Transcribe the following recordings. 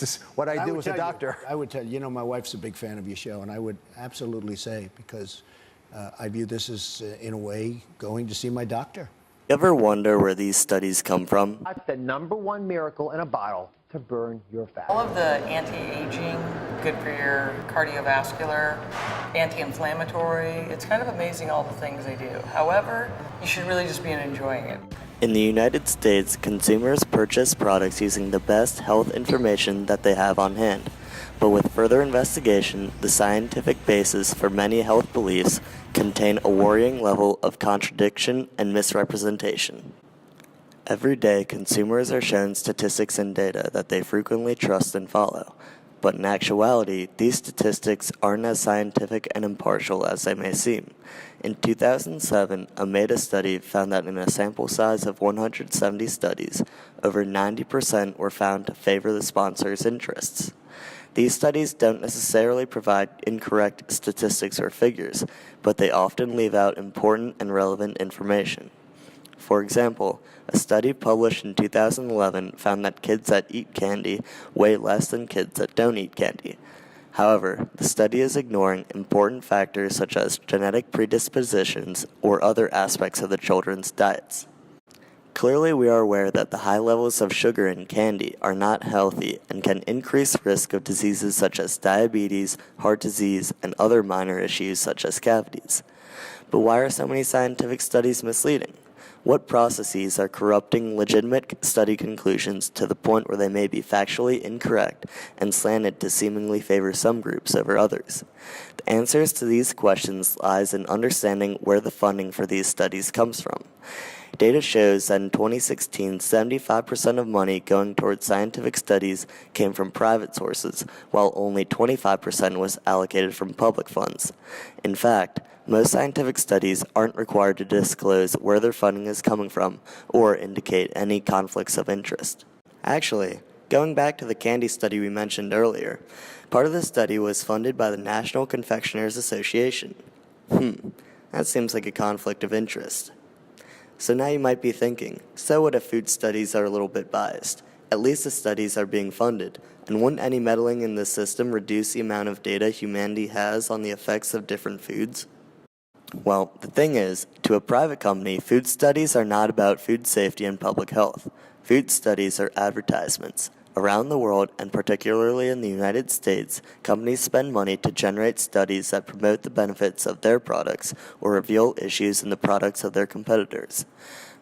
Just what I do as a doctor. I would tell you, my wife's a big fan of your show, and I would absolutely say, because I view this as, in a way, going to see my doctor. You ever wonder where these studies come from? The #1 miracle in a bottle to burn your fat. All of the anti-aging, good for your cardiovascular, anti-inflammatory, it's kind of amazing all the things they do. However, you should really just be enjoying it. In the United States, consumers purchase products using the best health information that they have on hand. But with further investigation, the scientific basis for many health beliefs contain a worrying level of contradiction and misrepresentation. Every day, consumers are shown statistics and data that they frequently trust and follow. But in actuality, these statistics aren't as scientific and impartial as they may seem. In 2007, a meta study found that in a sample size of 170 studies, over 90% were found to favor the sponsor's interests. These studies don't necessarily provide incorrect statistics or figures, but they often leave out important and relevant information. For example, a study published in 2011 found that kids that eat candy weigh less than kids that don't eat candy. However, the study is ignoring important factors such as genetic predispositions or other aspects of the children's diets. Clearly, we are aware that the high levels of sugar in candy are not healthy and can increase risk of diseases such as diabetes, heart disease, and other minor issues such as cavities. But why are so many scientific studies misleading? What processes are corrupting legitimate study conclusions to the point where they may be factually incorrect and slanted to seemingly favor some groups over others? The answers to these questions lies in understanding where the funding for these studies comes from. Data shows that in 2016, 75% of money going towards scientific studies came from private sources, while only 25% was allocated from public funds. In fact, most scientific studies aren't required to disclose where their funding is coming from or indicate any conflicts of interest. Actually, going back to the candy study we mentioned earlier, part of the study was funded by the National Confectioners Association. That seems like a conflict of interest. So now you might be thinking, so what if food studies are a little bit biased? At least the studies are being funded, and wouldn't any meddling in the system reduce the amount of data humanity has on the effects of different foods? Well, the thing is, to a private company, food studies are not about food safety and public health. Food studies are advertisements. Around the world, and particularly in the United States, companies spend money to generate studies that promote the benefits of their products or reveal issues in the products of their competitors.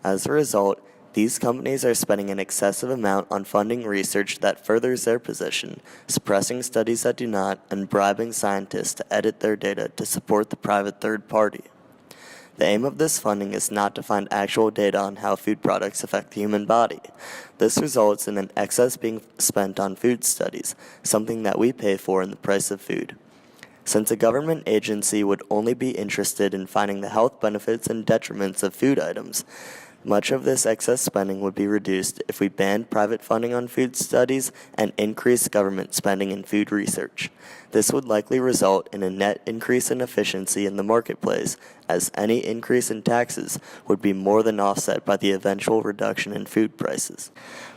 As a result, these companies are spending an excessive amount on funding research that furthers their position, suppressing studies that do not, and bribing scientists to edit their data to support the private third party. The aim of this funding is not to find actual data on how food products affect the human body. This results in an excess being spent on food studies, something that we pay for in the price of food. Since a government agency would only be interested in finding the health benefits and detriments of food items, much of this excess spending would be reduced if we banned private funding on food studies and increased government spending in food research. This would likely result in a net increase in efficiency in the marketplace, as any increase in taxes would be more than offset by the eventual reduction in food prices.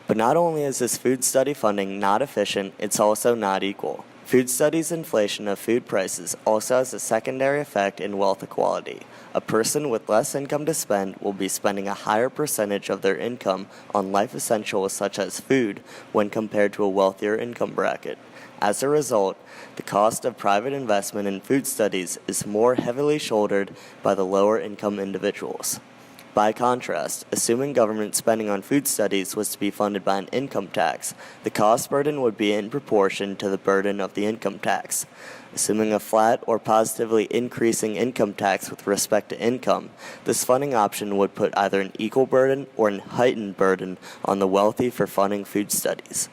But not only is this food study funding not efficient, it's also not equal. Food studies' inflation of food prices also has a secondary effect in wealth equality. A person with less income to spend will be spending a higher percentage of their income on life essentials such as food when compared to a wealthier income bracket. As a result, the cost of private investment in food studies is more heavily shouldered by the lower income individuals. By contrast, assuming government spending on food studies was to be funded by an income tax, the cost burden would be in proportion to the burden of the income tax. Assuming a flat or positively increasing income tax with respect to income, this funding option would put either an equal burden or a heightened burden on the wealthy for funding food studies.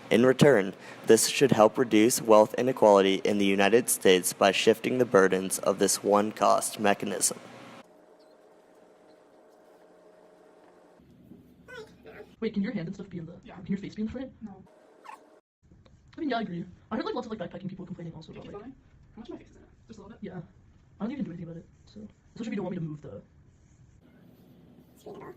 In return, this should help reduce wealth inequality in the United States by shifting the burdens of this one-cost mechanism. Wait, can your hand and stuff be in the... Yeah. Can your face be in the frame? No. I mean, yeah, I agree. I heard lots of backpacking people complaining also about How much of my face is in it? Just a little bit? Yeah. I don't even do anything about it, so... Especially if you don't want me to move the... Screen at all.